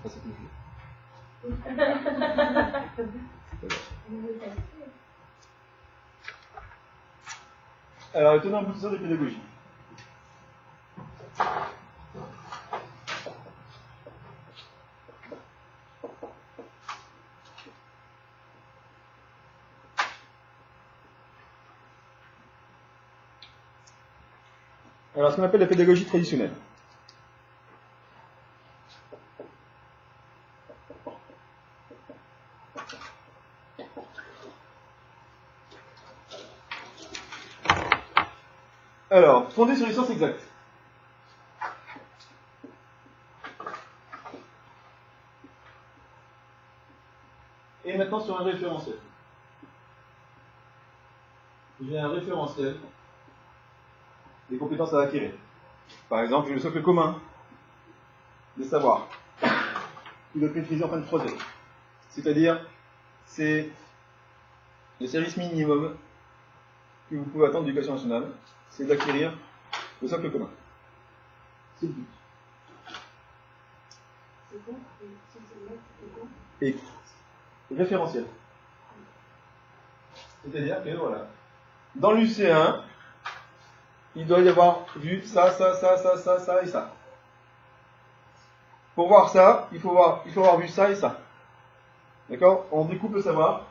pas ça que je veux. Alors, le tenant aboutissant des pédagogies. Alors, ce qu'on appelle la pédagogie traditionnelle. Alors, fondée sur les sciences exactes. Et maintenant sur un référentiel. J'ai un référentiel des compétences à acquérir. Par exemple, j'ai le socle commun des savoirs qui doit être maîtrisé en fin de troisième. C'est-à-dire, c'est le service minimum que vous pouvez attendre de l'éducation nationale, c'est d'acquérir le socle commun. C'est le but. Et référentiel. C'est-à-dire que, voilà, dans l'UC1, il doit y avoir vu ça et ça. Pour voir ça, il faut avoir vu ça et ça. D'accord? On découpe le savoir.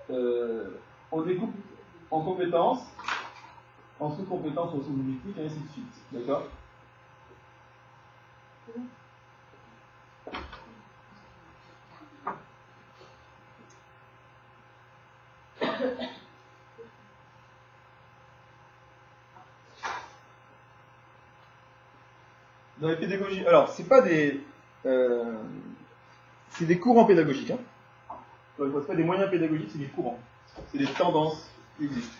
On découpe en compétences, en sous-compétences, en sous-objectifs, et ainsi de suite. D'accord? Dans les pédagogies, alors, c'est pas des... c'est des courants pédagogiques. Hein. C'est pas des moyens pédagogiques, c'est des courants. C'est des tendances qui existent.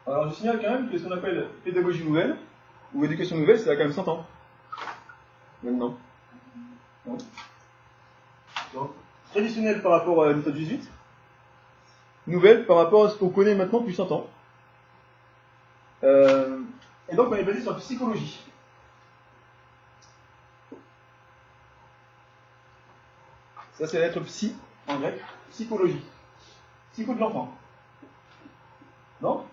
Alors, je signale quand même que ce qu'on appelle pédagogie nouvelle, ou éducation nouvelle, ça a quand même 100 ans. Maintenant. Ouais. Donc, traditionnel par rapport à la méthode jésuite, nouvelle par rapport à ce qu'on connaît maintenant depuis 100 ans. Et donc, on est basé sur la psychologie. Ça, c'est la lettre psy, en grec, psychologie. Psycho de l'enfant. Non?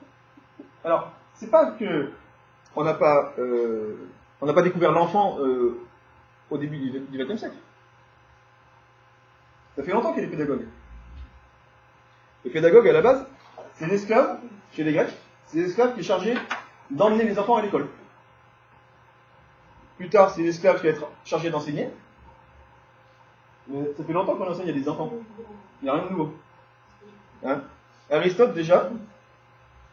Alors, c'est pas que on n'a pas découvert l'enfant au début du XXe siècle. Ça fait longtemps qu'il y a des pédagogues. Les pédagogues, à la base, c'est des esclaves, chez les Grecs, c'est des esclaves qui sont chargés d'emmener les enfants à l'école. Plus tard, c'est l'esclave qui va être chargé d'enseigner. Mais ça fait longtemps qu'on enseigne à des enfants. Il n'y a rien de nouveau. Hein? Aristote, déjà,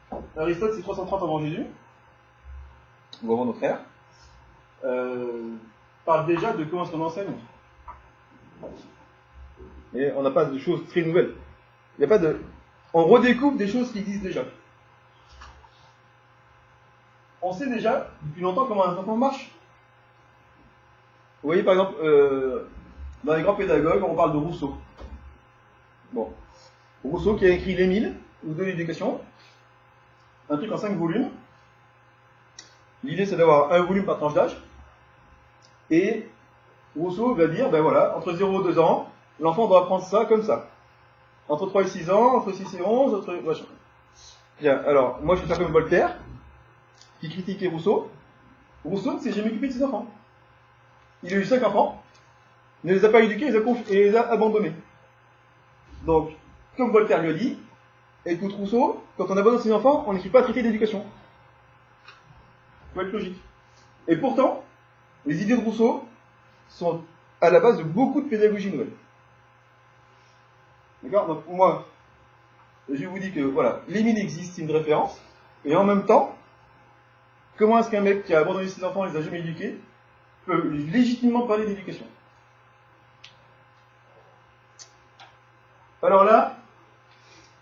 c'est 330 avant Jésus, ou avant notre ère, parle déjà de comment est-ce qu'on enseigne. Et on n'a pas de choses très nouvelles. Il n'y a pas de... On redécouvre des choses qui existent déjà. On sait déjà, depuis longtemps, comment un enfant marche. Vous voyez, par exemple, dans les grands pédagogues, on parle de Rousseau. Bon. Rousseau qui a écrit l'Émile, ou de l'éducation, un truc en 5 volumes. L'idée, c'est d'avoir un volume par tranche d'âge. Et Rousseau va dire, ben voilà, entre 0 et 2 ans, l'enfant doit apprendre ça comme ça. Entre 3 et 6 ans, entre 6 et 11, entre... Machin. Bien, alors, moi je vais faire comme Voltaire, qui critiquait Rousseau. Rousseau ne s'est jamais occupé de ses enfants. Il a eu 5 enfants, ne les a pas éduqués et les a abandonnés. Donc, comme Voltaire lui a dit, écoute Rousseau, quand on abandonne ses enfants, on n'écrit pas traité d'éducation. Il faut être logique. Et pourtant, les idées de Rousseau sont à la base de beaucoup de pédagogie nouvelle. D'accord? Donc, moi, je vous dis que, voilà, l'Émile existe, c'est une référence, et en même temps, comment est-ce qu'un mec qui a abandonné ses enfants et les a jamais éduqués peut légitimement parler d'éducation? Alors là,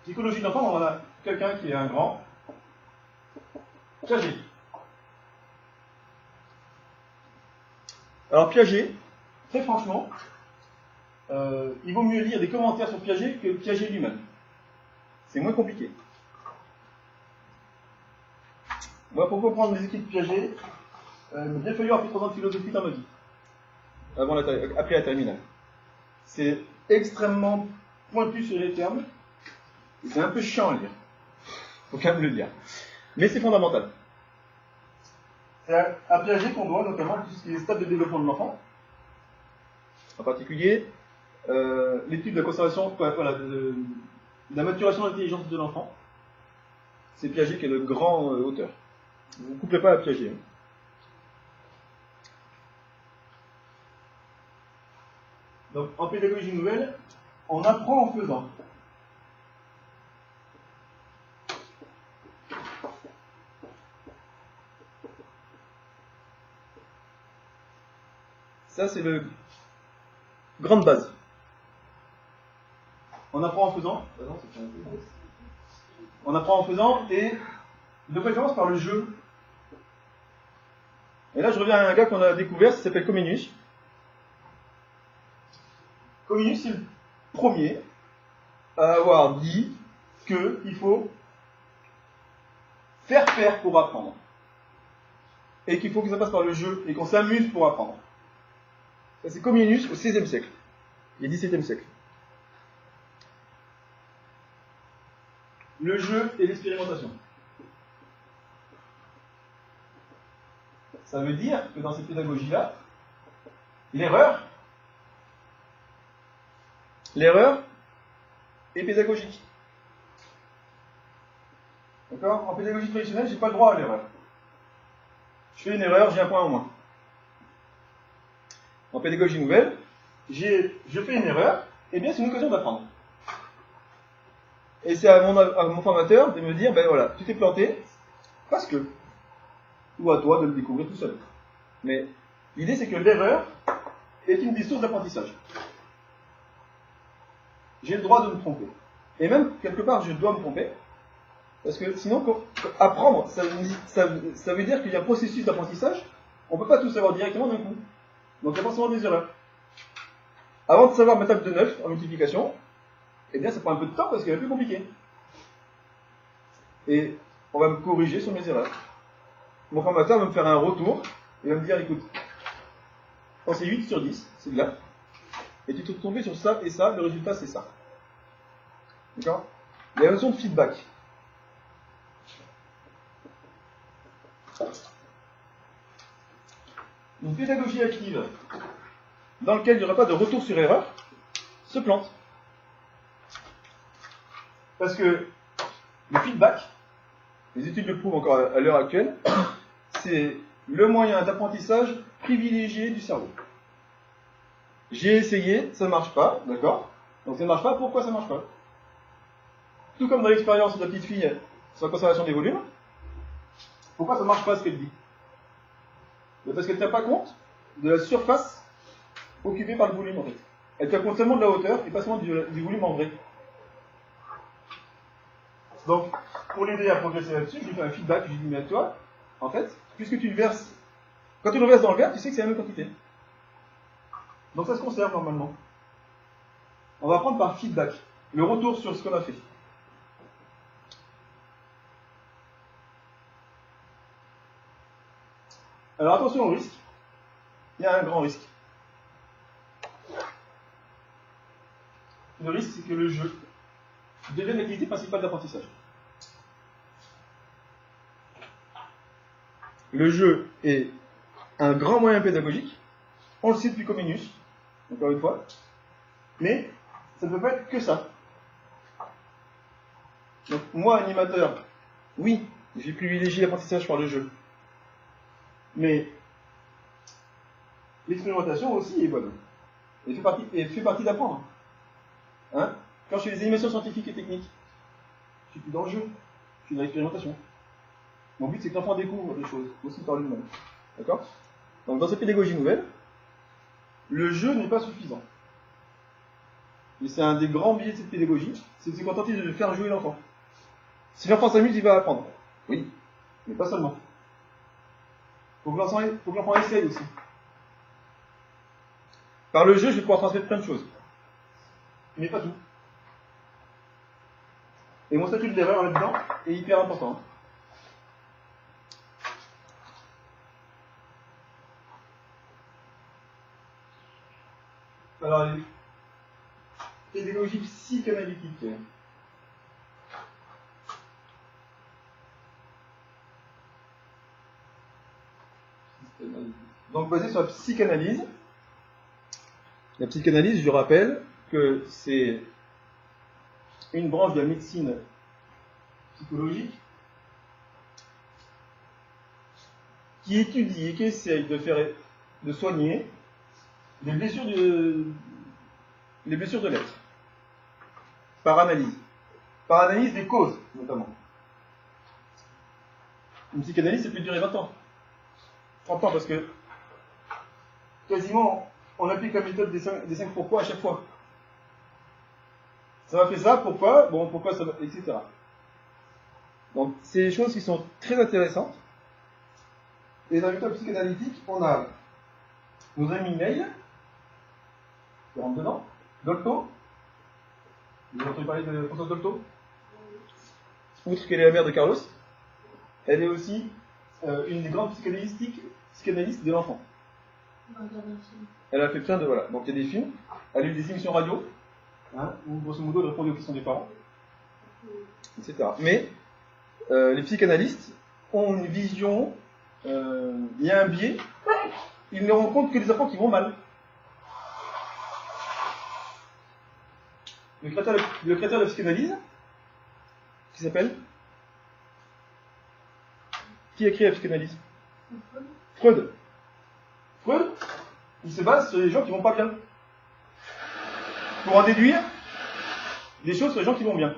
psychologie de l'enfant, on a quelqu'un qui est un grand, Piaget. Alors Piaget, très franchement, il vaut mieux lire des commentaires sur Piaget que Piaget lui-même. C'est moins compliqué. Moi, pour comprendre les écrits de Piaget, bien fallu avoir fait 3 ans de philosophie dans ma vie, après la terminale. C'est extrêmement pointu sur les termes, et c'est un peu chiant à lire, faut quand même le dire. Mais c'est fondamental. C'est à Piaget qu'on doit notamment tout ce qui est stade de développement de l'enfant, en particulier l'étude de la conservation, de la maturation de l'intelligence de l'enfant. C'est Piaget qui est le grand auteur. Vous ne couplez pas à Piaget. Hein. Donc, en pédagogie nouvelle, on apprend en faisant. Ça, c'est le grande base. On apprend en faisant. On apprend en faisant et de préférence par le jeu. Et là, je reviens à un gars qu'on a découvert, ça s'appelle Comenius. Comenius, c'est le premier à avoir dit qu'il faut faire pour apprendre. Et qu'il faut que ça passe par le jeu et qu'on s'amuse pour apprendre. Ça, c'est Comenius au XVIe siècle et XVIIe siècle. Le jeu et l'expérimentation. Ça veut dire que dans cette pédagogie-là, l'erreur est pédagogique. D'accord ? En pédagogie traditionnelle, j'ai pas le droit à l'erreur. Je fais une erreur, j'ai un point en moins. En pédagogie nouvelle, je fais une erreur, et bien c'est une occasion d'apprendre. Et c'est à mon formateur de me dire, ben voilà, tu t'es planté, parce que. Ou à toi de le découvrir tout seul. Mais l'idée c'est que l'erreur est une des sources d'apprentissage. J'ai le droit de me tromper. Et même, quelque part, je dois me tromper, parce que sinon, apprendre, ça veut dire qu'il y a un processus d'apprentissage, on ne peut pas tout savoir directement d'un coup. Donc il y a forcément des erreurs. Avant de savoir ma table de 9 en multiplication, eh bien ça prend un peu de temps parce qu'elle est plus compliquée. Et on va me corriger sur mes erreurs. Mon formateur va me faire un retour, et va me dire, écoute, quand c'est 8 sur 10, c'est de là, et tu te tombé sur ça et ça, le résultat c'est ça. D'accord ? Il y a la notion de feedback. Une pédagogie active, dans laquelle il n'y aura pas de retour sur erreur, se plante. Parce que le feedback, les études le prouvent encore à l'heure actuelle, c'est le moyen d'apprentissage privilégié du cerveau. J'ai essayé, ça ne marche pas, d'accord ? Donc ça ne marche pas, pourquoi ça ne marche pas ? Tout comme dans l'expérience de la petite fille sur la conservation des volumes, pourquoi ça ne marche pas ce qu'elle dit ? Parce qu'elle ne tient pas compte de la surface occupée par le volume en fait. Elle tient compte seulement de la hauteur et pas seulement du volume en vrai. Donc, pour l'aider à progresser là-dessus, je lui fais un feedback, je lui dis, mais toi, en fait, puisque tu le verses, quand tu le verses dans le verre, tu sais que c'est la même quantité. Donc ça se conserve normalement. On va prendre par feedback, le retour sur ce qu'on a fait. Alors attention au risque. Il y a un grand risque. Le risque, c'est que le jeu devienne l'activité principale d'apprentissage. Le jeu est un grand moyen pédagogique. On le sait depuis Comenius, encore une fois. Mais ça ne peut pas être que ça. Donc moi, animateur, oui, j'ai privilégié l'apprentissage par le jeu. Mais l'expérimentation aussi est bonne. Et fait partie d'apprendre. Hein ? Quand je fais des animations scientifiques et techniques, je suis plus dans le jeu, je suis dans l'expérimentation. Mon but c'est que l'enfant découvre des choses, aussi par lui-même. D'accord ? Donc dans cette pédagogie nouvelle, le jeu n'est pas suffisant. Et c'est un des grands biais de cette pédagogie, c'est de se contenter de faire jouer l'enfant. Si l'enfant s'amuse, il va apprendre. Oui, mais pas seulement. Faut que l'enfant essaye aussi. Par le jeu, je vais pouvoir transmettre plein de choses. Mais pas tout. Et mon statut de l'erreur là-dedans est hyper important. Alors, pédagogie psychanalytique. Donc, basé sur la psychanalyse. La psychanalyse, je rappelle que c'est une branche de la médecine psychologique qui étudie et qui essaye de soigner les blessures de l'être par analyse. Par analyse des causes, notamment. Une psychanalyse, ça peut durer 20 ans. 30 ans, parce que quasiment, on applique la méthode des 5 pourquoi à chaque fois. Ça m'a fait ça, pourquoi? Bon, pourquoi ça va, etc. Donc, c'est des choses qui sont très intéressantes. Et dans la méthode psychanalytique, on a nos amis Neil, qui rentre dedans, Dolto. Vous avez entendu parler de Françoise Dolto? Outre qu'elle est la mère de Carlos, elle est aussi une des grandes psychanalystes de l'enfant. Elle a fait plein de... Voilà. Donc il y a des films, elle a eu des émissions radio, hein, où grosso modo elle répondait aux questions des parents, etc. Mais les psychanalystes ont une vision, il y a un biais, ils ne rencontrent que des enfants qui vont mal. Le créateur de la psychanalyse, qui s'appelle? Qui a écrit la psychanalyse? Freud. Freud, il se base sur les gens qui vont pas bien. Pour en déduire des choses sur les gens qui vont bien.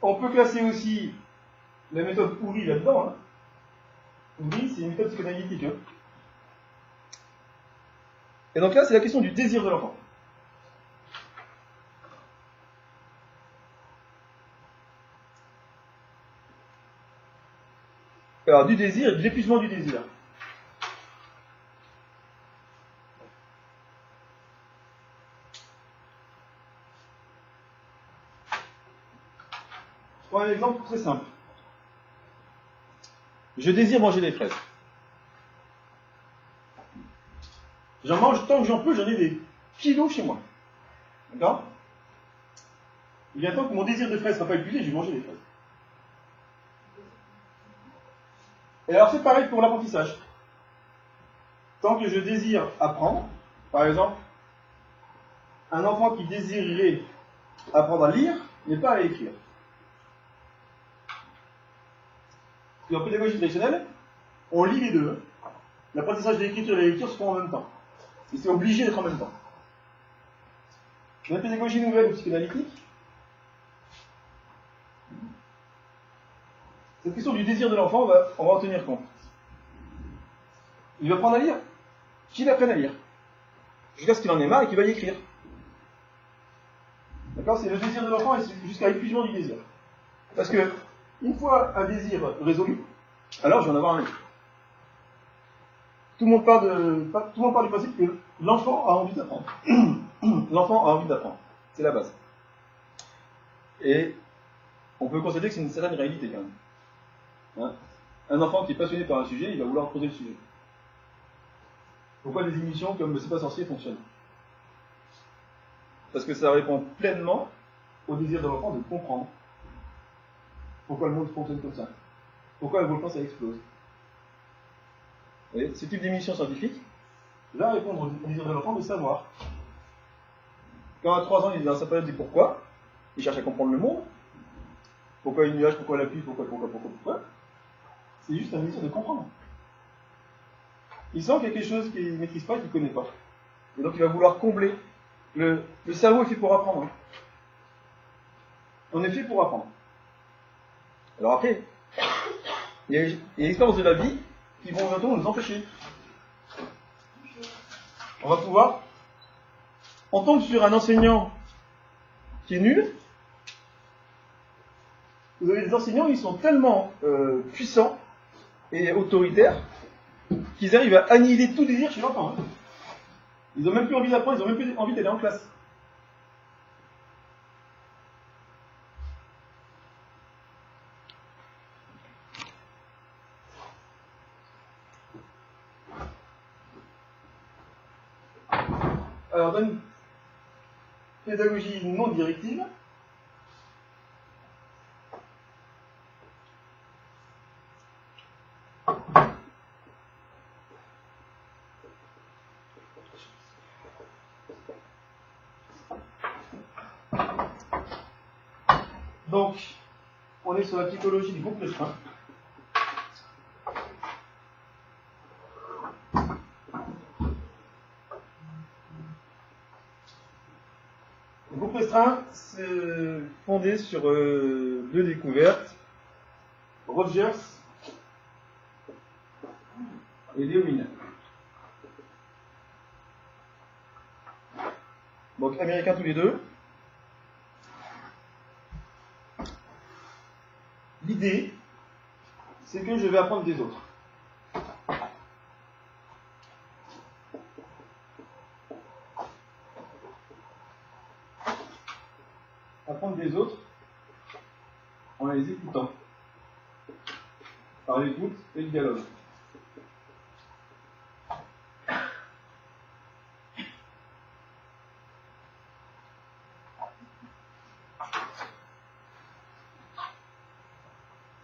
On peut classer aussi la méthode Oury là-dedans. Hein. Oury, c'est une méthode psychanalytique. Hein. Et donc là, c'est la question du désir de l'enfant. Alors, du désir et de l'épuisement du désir. Je prends un exemple très simple. Je désire manger des fraises. J'en mange tant que j'en peux, j'en ai des kilos chez moi. D'accord? Il y a un temps que mon désir de fraises ne sera pas épuisé, je vais manger des fraises. Et alors c'est pareil pour l'apprentissage. Tant que je désire apprendre, par exemple, un enfant qui désirerait apprendre à lire n'est pas à écrire. Et en pédagogie traditionnelle, on lit les deux. L'apprentissage de l'écriture et de la lecture se font en même temps. Et c'est obligé d'être en même temps. Dans la pédagogie nouvelle ou psychanalytique, cette question du désir de l'enfant, on va en tenir compte. Il va apprendre à lire, qu'il apprenne à lire. Jusqu'à ce qu'il en ait marre et qu'il va y écrire. D'accord? C'est le désir de l'enfant jusqu'à l'épuisement du désir. Parce que, une fois un désir résolu, alors je vais en avoir un autre. Tout le monde part du principe que l'enfant a envie d'apprendre. L'enfant a envie d'apprendre. C'est la base. Et on peut constater que c'est une certaine réalité quand même. Hein? Un enfant qui est passionné par un sujet, il va vouloir creuser le sujet. Pourquoi des émissions comme C'est pas sorcier fonctionnent? Parce que ça répond pleinement au désir de l'enfant de comprendre pourquoi le monde fonctionne comme ça. Pourquoi le volcan ça explose. Vous voyez, ce type d'émission scientifique va répondre au désir de l'enfant de savoir. Quand à 3 ans il est dans sa période du pourquoi, il cherche à comprendre le monde. Pourquoi il y a une nuage, pourquoi la pluie, pourquoi. C'est juste un désir de comprendre. Il sent qu'il y a quelque chose qu'il ne maîtrise pas et qu'il ne connaît pas. Et donc il va vouloir combler. Le cerveau est fait pour apprendre. On est fait pour apprendre. Alors après, il y a des expériences de la vie qui vont bientôt nous empêcher. On va pouvoir... On tombe sur un enseignant qui est nul. Vous avez des enseignants, ils sont tellement puissants et autoritaires qu'ils arrivent à annihiler tout désir chez l'enfant. Hein. Ils n'ont même plus envie d'apprendre, ils n'ont même plus envie d'aller en classe. Alors, dans une pédagogie non directive, donc, on est sur la psychologie du groupe restreint. Le groupe restreint, c'est fondé sur deux découvertes, Rogers et Lewin. Donc, américains tous les deux. L'idée, c'est que je vais apprendre des autres. Apprendre des autres en les écoutant. Par l'écoute et le dialogue.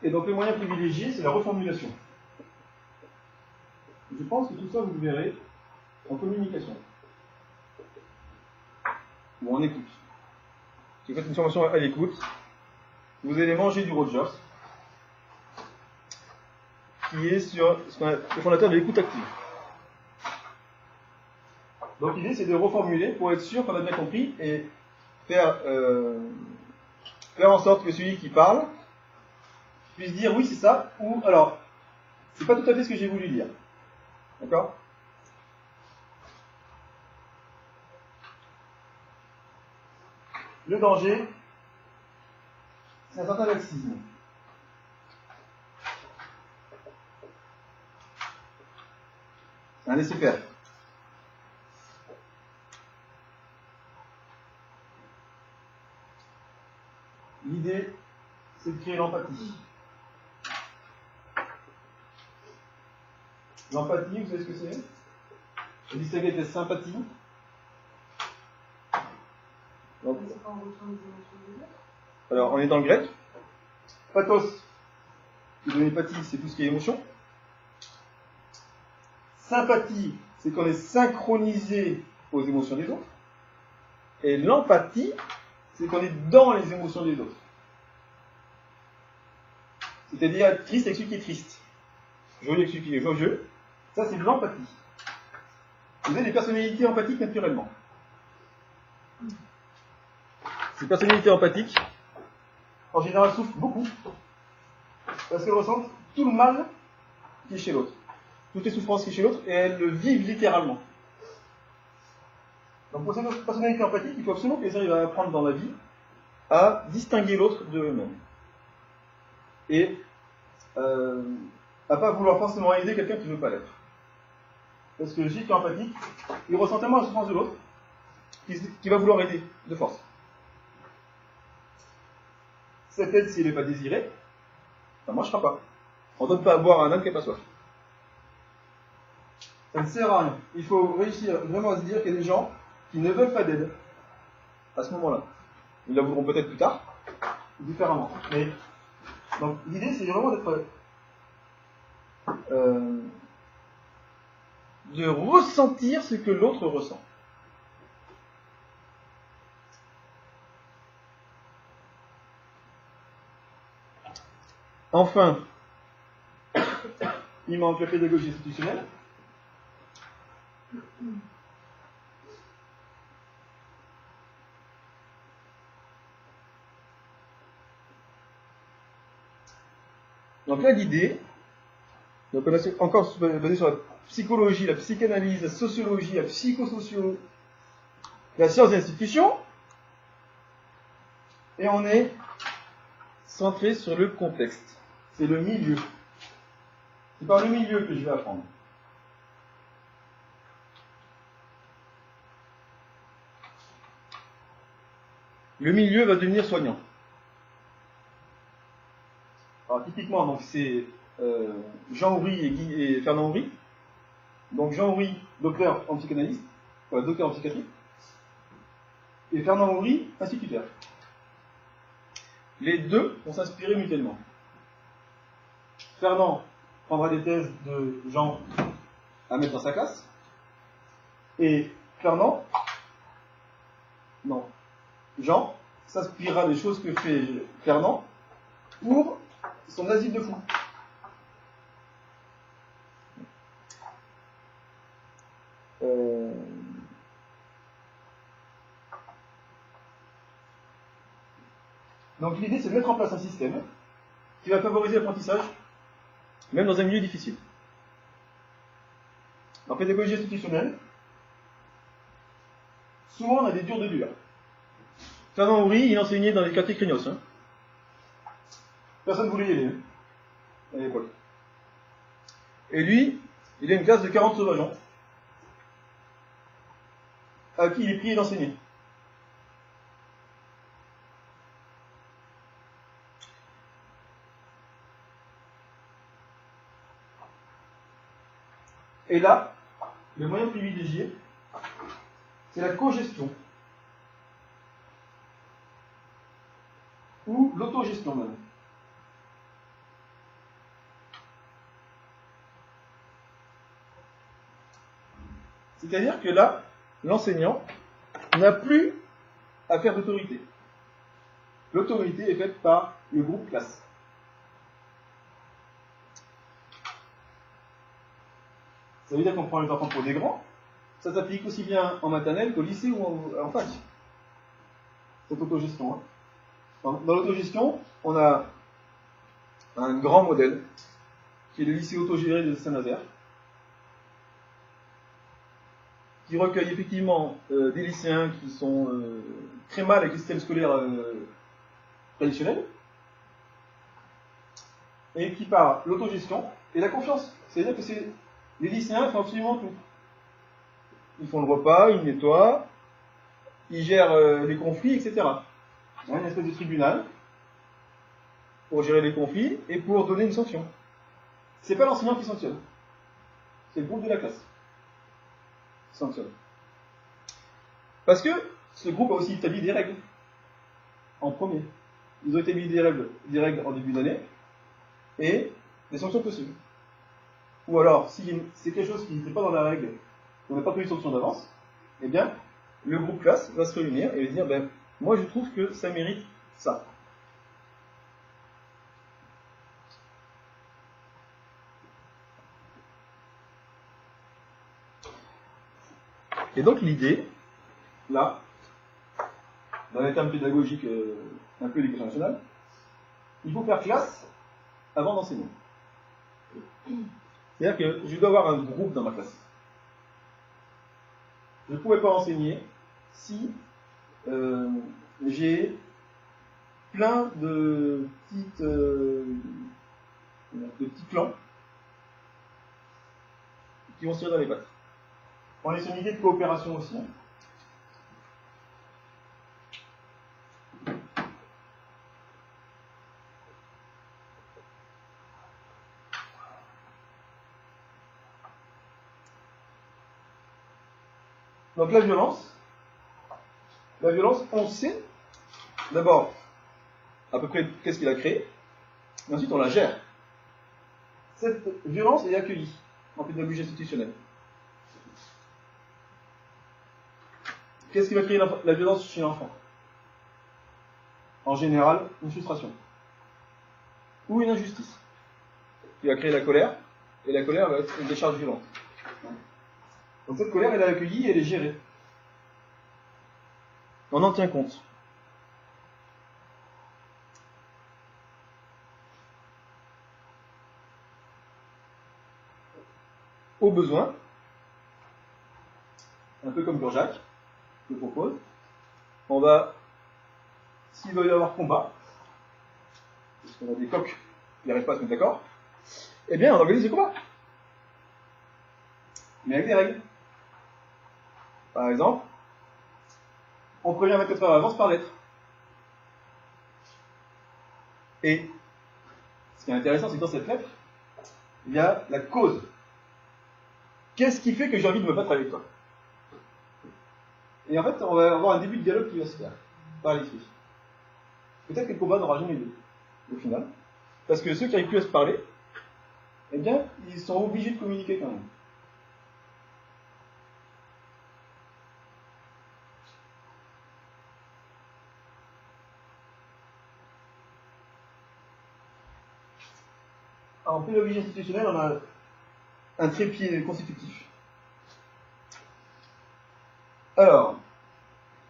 Et donc le moyen privilégié, c'est la reformulation. Je pense que tout ça, vous le verrez en communication. Ou en écoute. Si vous faites une formation à l'écoute, vous allez manger du Rogers, qui est sur le fondateur de l'écoute active. Donc l'idée, c'est de reformuler pour être sûr qu'on a bien compris et faire en sorte que celui qui parle puisse dire oui, c'est ça, ou alors, c'est pas tout à fait ce que j'ai voulu dire. D'accord ? Le danger, c'est un certain laxisme. C'est un laisser-faire. L'idée, c'est de créer l'empathie. L'empathie, vous savez ce que c'est ? Vous distinguez de sympathie. Donc, alors, on est dans le grec. Pathos, qui donne empathie, c'est tout ce qui est émotion. Sympathie, c'est qu'on est synchronisé aux émotions des autres. Et l'empathie, c'est qu'on est dans les émotions des autres. C'est-à-dire être triste avec celui qui est triste. Joyeux avec celui qui est joyeux. Ça, c'est de l'empathie. Vous avez des personnalités empathiques naturellement. Ces personnalités empathiques, en général, souffrent beaucoup. Parce qu'elles ressentent tout le mal qui est chez l'autre. Toutes les souffrances qui est chez l'autre, et elles le vivent littéralement. Donc pour ces personnalités empathiques, il faut absolument qu'elles arrivent à apprendre dans la vie à distinguer l'autre de eux-mêmes. Et à pas vouloir forcément aider quelqu'un qui ne veut pas l'être. Parce que le giga empathique, il ressent tellement la souffrance de l'autre qu'il va vouloir aider de force. Cette aide, si elle n'est pas désirée, ça ne marchera pas. On ne donne pas à boire à un âne qui n'a pas soif. Ça ne sert à rien. Il faut réussir vraiment à se dire qu'il y a des gens qui ne veulent pas d'aide à ce moment-là. Ils la voudront peut-être plus tard, différemment. Mais donc l'idée, c'est vraiment d'être de ressentir ce que l'autre ressent. Enfin, il manque la pédagogie institutionnelle. Donc là, l'idée, donc on est encore basé sur la psychologie, la psychanalyse, la sociologie, la psychosociologie, la science des institutions, et on est centré sur le contexte. C'est le milieu. C'est par le milieu que je vais apprendre. Le milieu va devenir soignant. Alors typiquement, donc c'est Jean Houry et Fernand Houry. Donc Jean Houry, docteur en psychanalyse, docteur en psychiatrie, et Fernand Houry, instituteur. Les deux vont s'inspirer mutuellement. Fernand prendra des thèses de Jean à mettre dans sa classe, et Jean s'inspirera des choses que fait Fernand pour son asile de fou. Donc l'idée, c'est de mettre en place un système qui va favoriser l'apprentissage, même dans un milieu difficile. En pédagogie institutionnelle, souvent on a des durs de dur. Fernand Houry, il enseignait dans les quartiers craignos. Personne ne voulait y aller à l'époque. Et lui, il a une classe de 40 sauvageons à qui il est prié d'enseigner. Et là, le moyen privilégié, c'est la cogestion. Ou l'autogestion même. C'est-à-dire que là, l'enseignant n'a plus à faire d'autorité. L'autorité est faite par le groupe classe. Ça veut dire qu'on prend les enfants pour des grands. Ça s'applique aussi bien en maternelle qu'au lycée ou en fac. Cette autogestion. Dans l'autogestion, on a un grand modèle, qui est le lycée autogéré de Saint-Nazaire, qui recueille effectivement des lycéens qui sont très mal avec le système scolaire traditionnel, et qui par l'autogestion et la confiance. C'est-à-dire que les lycéens font absolument tout. Ils font le repas, ils nettoient, ils gèrent les conflits, etc. Il y a une espèce de tribunal pour gérer les conflits et pour donner une sanction. C'est pas l'enseignant qui sanctionne, c'est le groupe de la classe qui sanctionne. Parce que ce groupe a aussi établi des règles en premier. Ils ont établi des règles en début d'année et des sanctions possibles. Ou alors, si c'est quelque chose qui n'était pas dans la règle, on n'a pas pris de sanction d'avance, eh bien, le groupe classe va se réunir et va dire, ben, moi je trouve que ça mérite ça. Et donc l'idée, là, dans les termes pédagogiques un peu d'éducation nationale, il faut faire classe avant d'enseigner. C'est-à-dire que je dois avoir un groupe dans ma classe. Je ne pourrais pas enseigner si j'ai plein de petits clans qui vont se tirer dans les pattes. On est sur une idée de coopération aussi. Donc la violence, on sait d'abord à peu près qu'est-ce qu'il a créé, et ensuite on la gère. Cette violence est accueillie en pédagogie institutionnelle. Qu'est-ce qui va créer la violence chez l'enfant? En général, une frustration ou une injustice qui va créer la colère, et la colère va être une décharge violente. Donc cette colère, elle est accueillie et elle est gérée. On en tient compte. Au besoin, un peu comme pour Jacques, je propose, on va, s'il doit y avoir combat, parce qu'on a des coqs qui n'arrivent pas à se mettre d'accord, eh bien on organise des combats. Mais avec des règles. Par exemple, on prévient 24 heures à l'avance par lettre. Et ce qui est intéressant, c'est que dans cette lettre, il y a la cause. Qu'est-ce qui fait que j'ai envie de me battre avec toi? Et en fait, on va avoir un début de dialogue qui va se faire par l'écrit. Peut-être que le combat n'aura jamais lieu, au final. Parce que ceux qui n'arrivent plus à se parler, eh bien, ils sont obligés de communiquer quand même. En pédagogie institutionnelle, on a un trépied constitutif. Alors,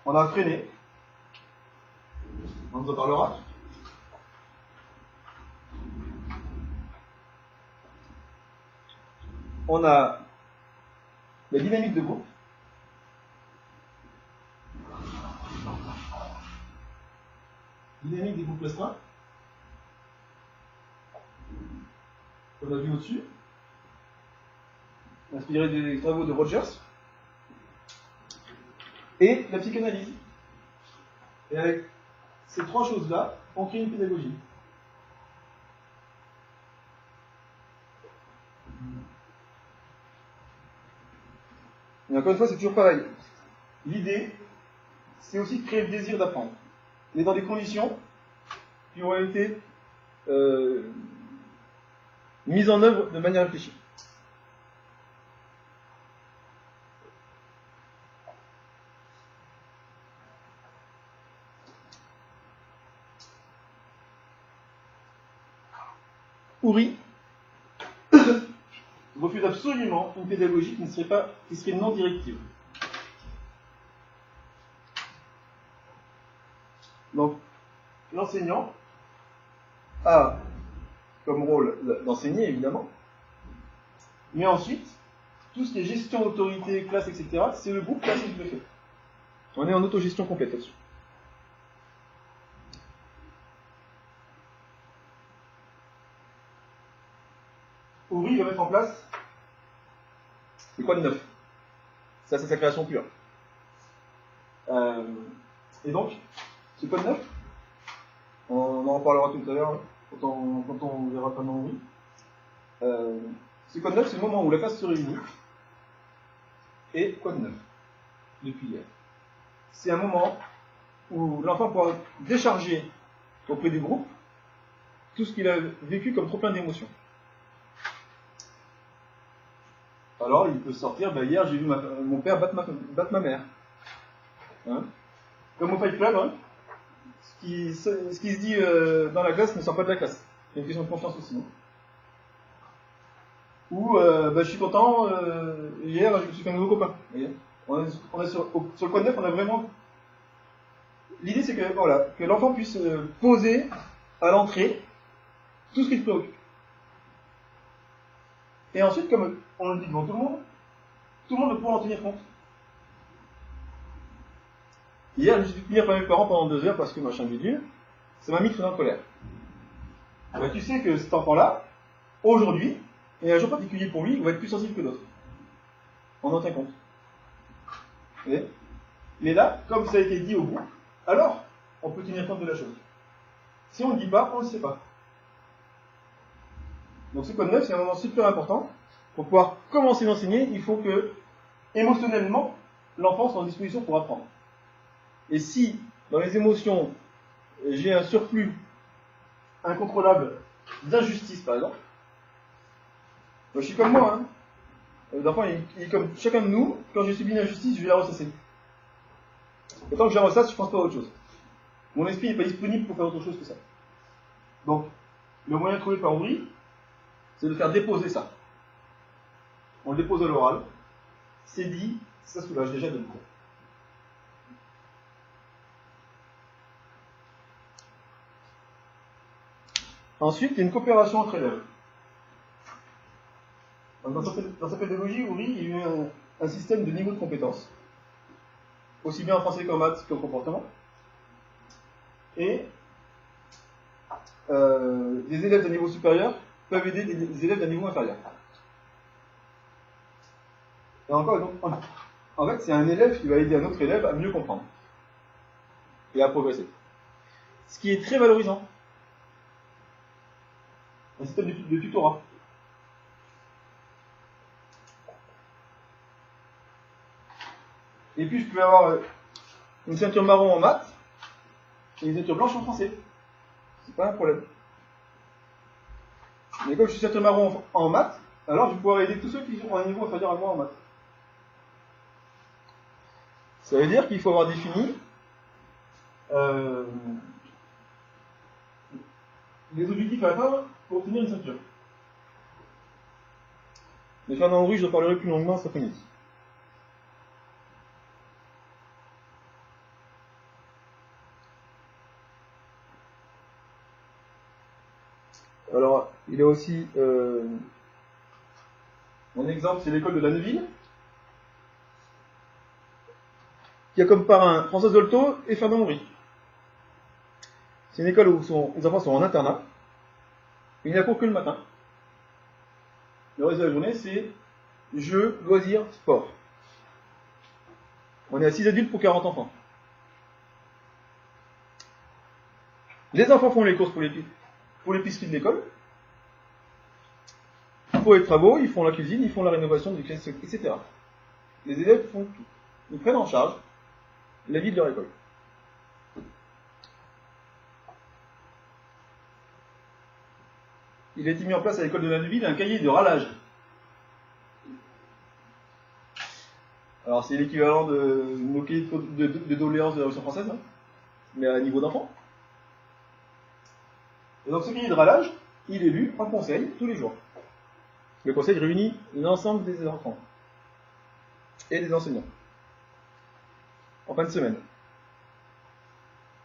on a freiné, on nous en parlera. On a la dynamique de groupe. Dynamique des groupes restreints. On a vu au-dessus. Inspiré des travaux de Rogers. Et la psychanalyse. Et avec ces trois choses-là, on crée une pédagogie. Et encore une fois, c'est toujours pareil. L'idée, c'est aussi de créer le désir d'apprendre. Mais dans des conditions qui ont été mises en œuvre de manière réfléchie. Oury refuse absolument une pédagogie qui serait non directive. Donc, l'enseignant a comme rôle d'enseigner, évidemment, mais ensuite, tout ce qui est gestion d'autorité, classe, etc., c'est le groupe classique qui le fait. On est en autogestion complète là-dessus. Oury va mettre en place le code 9. Ça, c'est sa création pure. Et donc, ce code 9, on en reparlera tout à l'heure, quand on verra comment Oury. Ce code 9, c'est le moment où la classe se réunit, et code 9, depuis hier. C'est un moment où l'enfant pourra décharger auprès du groupe tout ce qu'il a vécu comme trop plein d'émotions. Alors, il peut sortir, hier j'ai vu mon père battre ma mère. Hein, comme au Fight Club, hein, ce qui se dit dans la classe ne sort pas de la classe. C'est une question de confiance aussi. Hein. Ou, je suis content, hier je me suis fait un nouveau copain. On est sur le code 9, on a vraiment... L'idée c'est que, voilà, que l'enfant puisse poser à l'entrée tout ce qui le préoccupe. Et ensuite, comme on le dit devant tout le monde va pouvoir en tenir compte. Hier, je me suis fait punir par mes parents pendant 2 heures parce que machin bidule, ça m'a mis très en colère. Tu sais que cet enfant-là, aujourd'hui, et un jour particulier pour lui, il va être plus sensible que d'autres. On en tient compte. Mais là, comme ça a été dit au bout, alors, on peut tenir compte de la chose. Si on ne le dit pas, on ne le sait pas. Donc ce code 9, c'est un moment super important. Pour pouvoir commencer d'enseigner, il faut que, émotionnellement, l'enfant soit en disposition pour apprendre. Et si, dans les émotions, j'ai un surplus incontrôlable d'injustice, par exemple, je suis comme moi, hein. L'enfant, il est comme chacun de nous, quand j'ai subi une injustice, je vais la ressasser. Et tant que je la ressasse, je ne pense pas à autre chose. Mon esprit n'est pas disponible pour faire autre chose que ça. Donc, le moyen trouvé par Oury, c'est de faire déposer ça. On le dépose à l'oral, c'est dit, ça soulage déjà de le cours. Ensuite, il y a une coopération entre élèves. Dans sa pédagogie, Oury, il y a eu un système de niveau de compétences, aussi bien en français qu'en maths qu'en comportement. Et des élèves d'un niveau supérieur peuvent aider des élèves d'un niveau inférieur. Et encore, donc, en fait, c'est un élève qui va aider un autre élève à mieux comprendre et à progresser. Ce qui est très valorisant. Un système de tutorat. Et puis je peux avoir une ceinture marron en maths et une ceinture blanche en français. C'est pas un problème. Mais comme je suis ceinture marron en maths, alors je vais pouvoir aider tous ceux qui ont un niveau inférieur à moi en maths. Ça veut dire qu'il faut avoir défini les objectifs à atteindre pour obtenir une ceinture. Mais fin d'Android, je reparlerai plus longuement cet après-midi. Alors, il y a aussi mon exemple, c'est l'école de la Neuville, qui a comme parrain François Dolto et Fernand Henry. C'est une école où les enfants sont en internat, il n'y a cours que le matin. Le reste de la journée, c'est jeux, loisirs, sport. On est à 6 adultes pour 40 enfants. Les enfants font les courses pour l'épicerie de l'école. Pour les travaux, ils font la cuisine, ils font la rénovation des classes, etc. Les élèves font tout. Ils prennent en charge la vie de leur école. Il a été mis en place à l'école de la Neuville un cahier de ralage. Alors c'est l'équivalent de nos cahiers de doléances de la Révolution française, hein, mais à niveau d'enfant. Et donc ce cahier de ralage, il est lu en conseil tous les jours. Le conseil réunit l'ensemble des enfants et des enseignants en fin de semaine.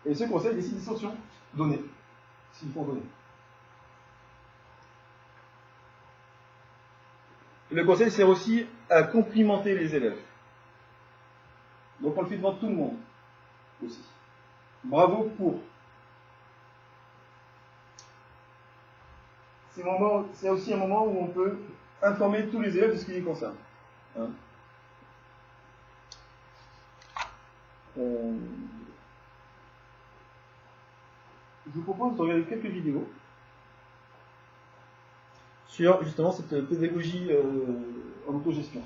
Et ce conseil décide des sanctions données, s'il faut en donner. Le conseil sert aussi à complimenter les élèves. Donc on le fait devant tout le monde aussi. Bravo pour. C'est aussi un moment où on peut informer tous les élèves de ce qui les concerne. Hein. Je vous propose de regarder quelques vidéos sur justement cette pédagogie en autogestion.